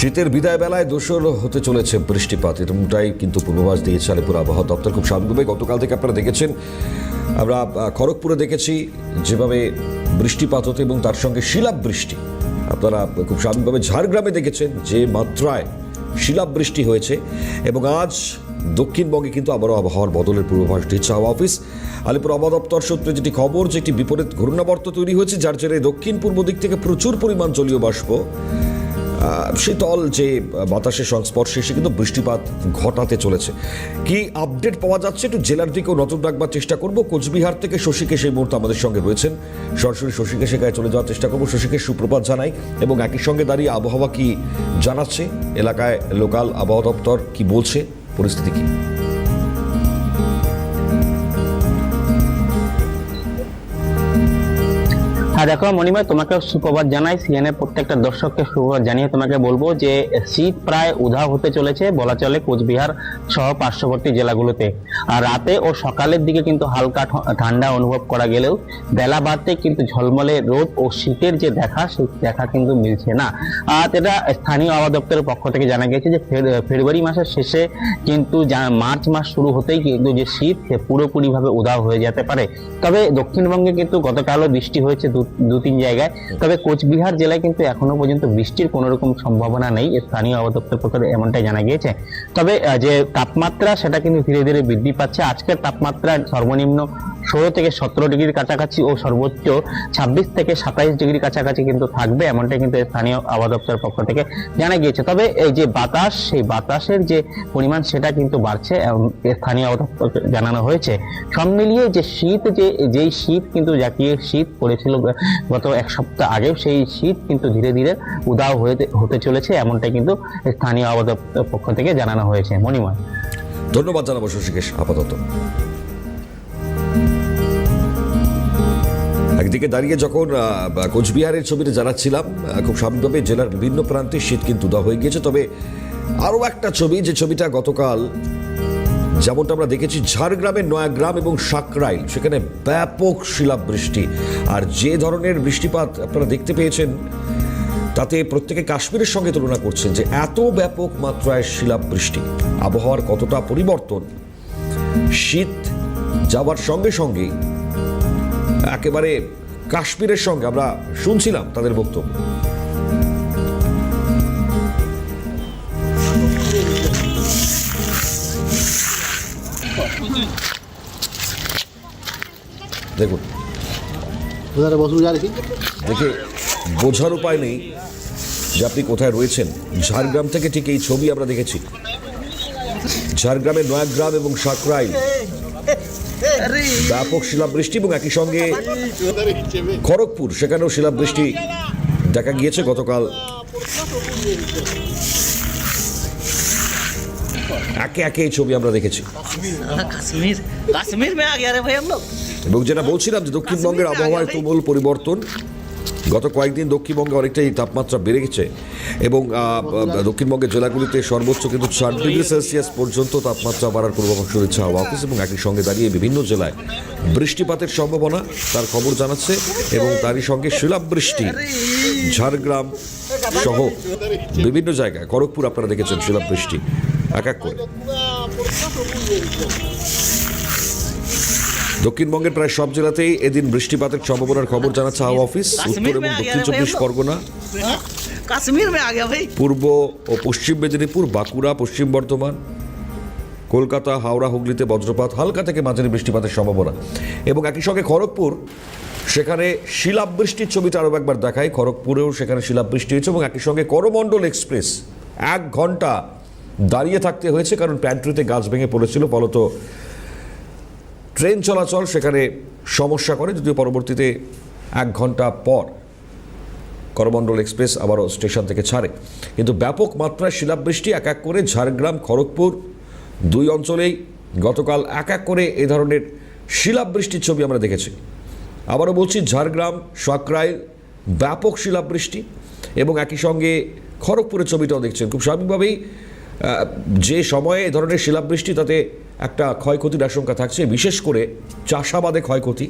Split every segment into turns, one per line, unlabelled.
শীতের বিদায় বেলায় দোসর হতে চলেছে বৃষ্টিপাত, এরকমটাই কিন্তু পূর্বাভাস দিয়েছে আলিপুর আবহাওয়া দপ্তর। খুব স্বাভাবিকভাবে গতকাল থেকে আপনারা দেখেছেন, আমরা খড়গপুরে দেখেছি যেভাবে বৃষ্টিপাত হতে এবং তার সঙ্গে শিলাবৃষ্টি। আপনারা খুব স্বাভাবিকভাবে ঝাড়গ্রামে দেখেছেন যে মাত্রায় শিলাবৃষ্টি হয়েছে। এবং আজ দক্ষিণবঙ্গে কিন্তু আবারও আবহাওয়ার বদলের পূর্বাভাস দিচ্ছে হাওয়া অফিস। আলিপুর আবহাওয়া দপ্তর সূত্রে যেটি খবর, যে একটি বিপরীত ঘূর্ণাবর্ত তৈরি হয়েছে, যার জেরে দক্ষিণ পূর্ব দিক থেকে প্রচুর পরিমাণ জলীয় বাষ্প শীতল যে বাতাসের সংস্পর্শে এসে কিন্তু বৃষ্টিপাত ঘটাতে চলেছে। কি আপডেট পাওয়া যাচ্ছে একটু জেলার দিকেও নজর রাখবার চেষ্টা করব। কোচবিহার থেকে শশীকেশ এই মুহূর্তে আমাদের সঙ্গে রয়েছেন, সরাসরি শশীকেশের গায়ে চলে যাওয়ার চেষ্টা করবো। শশীকেশ, সুপ্রভাত জানাই, এবং একই সঙ্গে দাঁড়িয়ে আবহাওয়া কি জানাচ্ছে এলাকায়, লোকাল আবহাওয়া দপ্তর কি বলছে, পরিস্থিতি কি?
হ্যাঁ দেখো মণিময়, তোমাকে সুপ্রভাত জানাই। সিএনএ প্রত্যেকটা দর্শককে সুপ্রভাত জানিয়ে তোমাকে বলবো যে শীত প্রায় উধাও হতে চলেছে বলা চলে কোচবিহার সহ পার্শ্ববর্তী জেলাগুলোতে। আর রাতে ও সকালের দিকে কিন্তু হালকা ঠান্ডা অনুভব করা গেলেও বেলা বাড়তে কিন্তু ঝলমলে রোদ ও শীতের যে দেখা, সেই দেখা কিন্তু মিলছে না। আর এটা স্থানীয় আবহাওয়া দপ্তরের পক্ষ থেকে জানা গেছে যে ফেব্রুয়ারি মাসের শেষে কিন্তু মার্চ মাস শুরু হতেই কিন্তু যে শীত সে পুরোপুরিভাবে উধাও হয়ে যেতে পারে। তবে দক্ষিণবঙ্গে কিন্তু গতকালও বৃষ্টি হয়েছে দু তিন জায়গায়, তবে কোচবিহার জেলায় কিন্তু এখনো পর্যন্ত বৃষ্টির কোনো রকম সম্ভাবনা নেই, স্থানীয় আবহাওয়া দপ্তর পক্ষে এমনটাই জানা গিয়েছে। তবে যে তাপমাত্রা সেটা কিন্তু ধীরে ধীরে বৃদ্ধি পাচ্ছে। আজকের তাপমাত্রা সর্বনিম্ন 16 থেকে 17 ডিগ্রির কাছাকাছি ও সর্বোচ্চ 26 থেকে 27 ডিগ্রির কাছাকাছি কিন্তু থাকবে, এমনটাই কিন্তু স্থানীয় আবহাওয়া দপ্তরের পক্ষ থেকে জানা গিয়েছে। তবে এই যে বাতাস, সেই বাতাসের যে পরিমাণ সেটা কিন্তু বাড়ছে, স্থানীয় আবহাওয়া দপ্তর জানানো হয়েছে। সব মিলিয়ে যে শীত, যেই শীত কিন্তু জাতীয় শীত পড়েছিল গত এক সপ্তাহ আগেও, সেই শীত কিন্তু ধীরে ধীরে উধাও হতে চলেছে, এমনটাই কিন্তু স্থানীয় আবহাওয়া দপ্তরের পক্ষ থেকে জানানো হয়েছে। মণিময়,
ধন্যবাদ জানাবো শশীকেশ। আপাতত একদিকে দাঁড়িয়ে যখন কোচবিহারের ছবিটা জানাচ্ছিলাম, খুব স্বাভাবিকভাবে জেলার বিভিন্ন প্রান্তে শীত কিন্তু উধাও হয়ে গিয়েছে। তবে আরও একটা ছবি, যে ছবিটা গতকাল যেমনটা আমরা দেখেছি ঝাড়গ্রামের নয়াগ্রাম এবং সাকরাইল, সেখানে ব্যাপক শিলাবৃষ্টি। আর যে ধরনের বৃষ্টিপাত আপনারা দেখতে পেয়েছেন, তাতে প্রত্যেকে কাশ্মীরের সঙ্গে তুলনা করছেন যে এত ব্যাপক মাত্রায় শিলাবৃষ্টি, আবহাওয়ার কতটা পরিবর্তন। শীত যাওয়ার সঙ্গে সঙ্গে একেবারে কাশ্মীরের সঙ্গে আমরা শুনছিলাম তাদের বক্তব্য। দেখুন, দেখে বোঝার উপায় নেই যে আপনি কোথায় রয়েছেন। ঝাড়গ্রাম থেকে ঠিক এই ছবি আমরা দেখেছি, ঝাড়গ্রামের নয়াগ্রাম এবং সাকরাইল ব্যাপক শিলাবৃষ্টি, এবং একই সঙ্গে খড়গপুর, সেখানেও শিলাবৃষ্টি দেখা গিয়েছে গতকাল। একে একে এই ছবি আমরা দেখেছি। এবং যেটা বলছিলাম যে দক্ষিণবঙ্গের আবহাওয়ায় তুমুল পরিবর্তন। গত কয়েকদিন দক্ষিণবঙ্গে অনেকটাই তাপমাত্রা বেড়ে গেছে, এবং দক্ষিণবঙ্গের জেলাগুলিতে সর্বোচ্চ কিন্তু 4 ডিগ্রি সেলসিয়াস পর্যন্ত তাপমাত্রা বাড়ার পূর্বাভাস রয়েছে হাওয়া অফিস। এবং একই সঙ্গে দাঁড়িয়ে বিভিন্ন জেলায় বৃষ্টিপাতের সম্ভাবনা, তার খবর জানাচ্ছে। এবং তারই সঙ্গে শিলাবৃষ্টি ঝাড়গ্রাম সহ বিভিন্ন জায়গায়, খড়গপুর আপনারা দেখেছেন শিলাবৃষ্টি এক এক করে। দক্ষিণবঙ্গের প্রায় সব জেলাতেই এদিন বৃষ্টিপাতের সম্ভাবনার খবর জানাচ্ছে হাওয়া অফিস। উত্তর এবং দক্ষিণ 24 পরগনা, পূর্ব ও পশ্চিম মেদিনীপুর, বাঁকুড়া, পশ্চিম বর্ধমান, কলকাতা, হাওড়া, হুগলিতে বজ্রপাত, হালকা থেকে মাঝারি বৃষ্টিপাতের সম্ভাবনা। এবং একই সঙ্গে খড়গপুর, সেখানে শিলাবৃষ্টির ছবিটা আরও একবার দেখায়। খড়গপুরেও সেখানে শিলাবৃষ্টি হয়েছে, এবং একই সঙ্গে করমণ্ডল এক্সপ্রেস 1 ঘন্টা দাঁড়িয়ে থাকতে হয়েছে, কারণ প্যান্ট্রিতে গাছ ভেঙে পড়েছিল। ফলত ট্রেন চলাচল সেখানে সমস্যা করে, যদিও পরবর্তীতে 1 ঘন্টা পর করমণ্ডল এক্সপ্রেস আবারও স্টেশন থেকে ছাড়ে। কিন্তু ব্যাপক মাত্রায় শিলাবৃষ্টি এক এক করে ঝাড়গ্রাম, খড়গপুর 2 অঞ্চলেই গতকাল এক এক করে এ ধরনের শিলাবৃষ্টির ছবি আমরা দেখেছি। আবারও বলছি, ঝাড়গ্রাম, সাকরাইল ব্যাপক শিলাবৃষ্টি, এবং একই সঙ্গে খড়গপুরের ছবিটাও দেখছেন। খুব স্বাভাবিকভাবেই যে সময়ে এ ধরনের শিলাবৃষ্টি, তাতে একটা ক্ষয়ক্ষতির আশঙ্কা থাকছে, বিশেষ করে চাষাবাদে ক্ষয়ক্ষতি।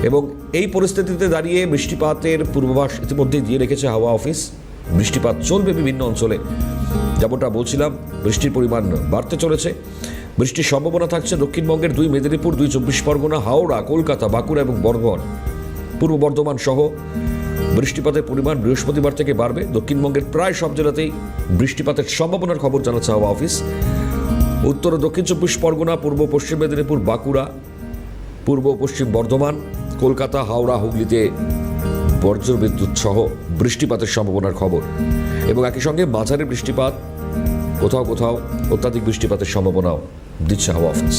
এবং এই পরিস্থিতিতে দাঁড়িয়ে বৃষ্টিপাতের পূর্বাভাস ইতিমধ্যেই দিয়ে রেখেছে হাওয়া অফিস। বৃষ্টিপাত চলবে বিভিন্ন অঞ্চলে। যেমনটা বলছিলাম, বৃষ্টির পরিমাণ বাড়তে চলেছে। বৃষ্টির সম্ভাবনা থাকছে দক্ষিণবঙ্গের 2 মেদিনীপুর, 2 চব্বিশ পরগনা, হাওড়া, কলকাতা, বাঁকুড়া এবং বর্ধমান। পূর্ব বর্ধমান সহ বৃষ্টিপাতের পরিমাণ বৃহস্পতিবার থেকে বাড়বে। দক্ষিণবঙ্গের প্রায় সব জেলাতেই বৃষ্টিপাতের সম্ভাবনার খবর জানাচ্ছে হাওয়া অফিস। উত্তর ও দক্ষিণ চব্বিশ পরগনা, পূর্ব পশ্চিম মেদিনীপুর, বাঁকুড়া, পূর্ব পশ্চিম বর্ধমান, কলকাতা, হাওড়া, হুগলিতে বজ্রবিদ্যুৎ সহ বৃষ্টিপাতের সম্ভাবনার খবর এবং একই সঙ্গে মাঝারি বৃষ্টিপাত, কোথাও কোথাও অত্যাধিক বৃষ্টিপাতের সম্ভাবনাও দিচ্ছে হাওয়া অফিস।